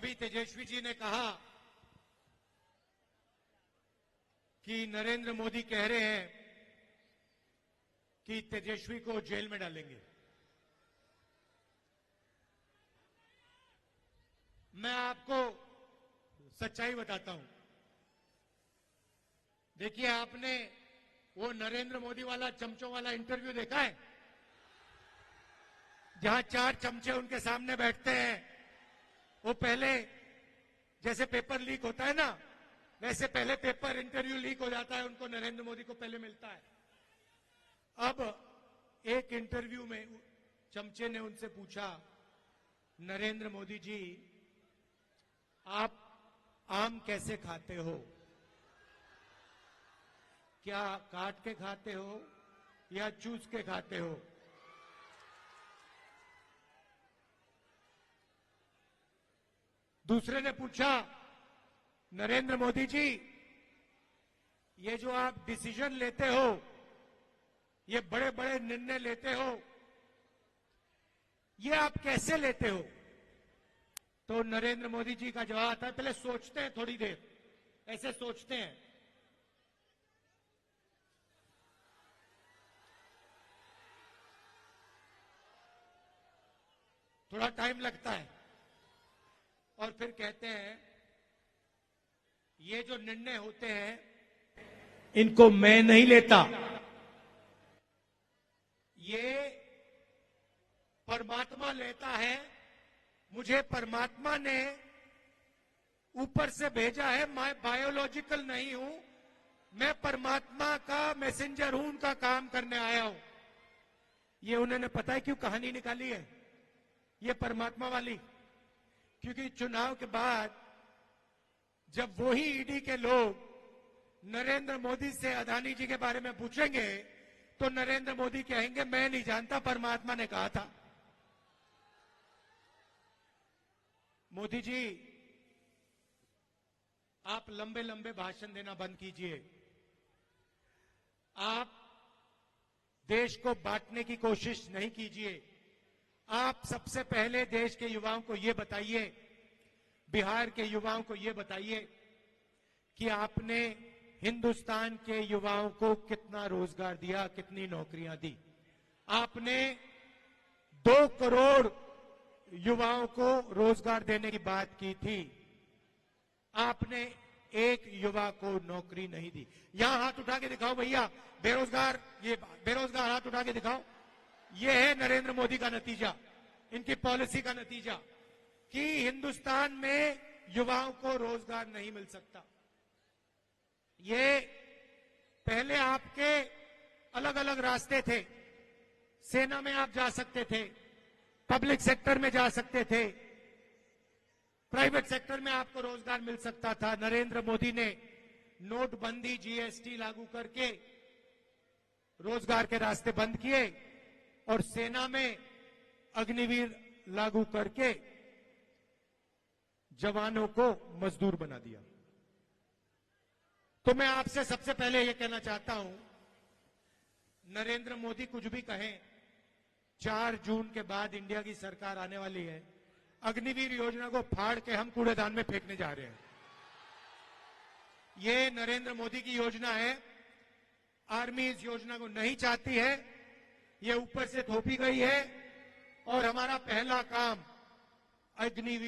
अभी तेजस्वी जी ने कहा कि नरेंद्र मोदी कह रहे हैं कि तेजस्वी को जेल में डालेंगे। मैं आपको सच्चाई बताता हूं। देखिए, आपने वो नरेंद्र मोदी वाला चमचों वाला इंटरव्यू देखा है, जहां 4 चमचे उनके सामने बैठते हैं। वो पहले जैसे पेपर लीक होता है ना, वैसे पहले पेपर इंटरव्यू लीक हो जाता है, उनको नरेंद्र मोदी को पहले मिलता है। अब एक इंटरव्यू में चमचे ने उनसे पूछा, नरेंद्र मोदी जी, आप आम कैसे खाते हो? क्या काट के खाते हो या चूस के खाते हो? दूसरे ने पूछा, नरेंद्र मोदी जी, ये जो आप डिसीजन लेते हो, ये बड़े बड़े निर्णय लेते हो, ये आप कैसे लेते हो? तो नरेंद्र मोदी जी का जवाब आता है, पहले सोचते हैं थोड़ी देर, ऐसे सोचते हैं। थोड़ा टाइम लगता है और फिर कहते हैं, ये जो निर्णय होते हैं इनको मैं नहीं लेता, ये परमात्मा लेता है। मुझे परमात्मा ने ऊपर से भेजा है, मैं बायोलॉजिकल नहीं हूं, मैं परमात्मा का मैसेंजर हूं, उनका काम करने आया हूं। ये उन्होंने पता है क्यों कहानी निकाली है, ये परमात्मा वाली? क्योंकि चुनाव के बाद जब वही ईडी के लोग नरेंद्र मोदी से अदानी जी के बारे में पूछेंगे तो नरेंद्र मोदी कहेंगे, मैं नहीं जानता, परमात्मा ने कहा था। मोदी जी, आप लंबे लंबे भाषण देना बंद कीजिए। आप देश को बांटने की कोशिश नहीं कीजिए। आप सबसे पहले देश के युवाओं को यह बताइए, बिहार के युवाओं को यह बताइए कि आपने हिंदुस्तान के युवाओं को कितना रोजगार दिया, कितनी नौकरियां दी। आपने 2 करोड़ युवाओं को रोजगार देने की बात की थी, आपने एक युवा को नौकरी नहीं दी। यहां हाथ उठा के दिखाओ भैया, बेरोजगार, ये बेरोजगार हाथ उठा के दिखाओ। ये है नरेंद्र मोदी का नतीजा, इनकी पॉलिसी का नतीजा कि हिंदुस्तान में युवाओं को रोजगार नहीं मिल सकता। ये पहले आपके अलग अलग रास्ते थे। सेना में आप जा सकते थे, पब्लिक सेक्टर में जा सकते थे, प्राइवेट सेक्टर में आपको रोजगार मिल सकता था। नरेंद्र मोदी ने नोटबंदी, जीएसटी लागू करके रोजगार के रास्ते बंद किए और सेना में अग्निवीर लागू करके जवानों को मजदूर बना दिया। तो मैं आपसे सबसे पहले यह कहना चाहता हूं, नरेंद्र मोदी कुछ भी कहें, 4 जून के बाद इंडिया की सरकार आने वाली है। अग्निवीर योजना को फाड़ के हम कूड़ेदान में फेंकने जा रहे हैं। ये नरेंद्र मोदी की योजना है। आर्मी इस योजना को नहीं चाहती है, ये ऊपर से थोपी गई है और हमारा पहला काम अग्निवीर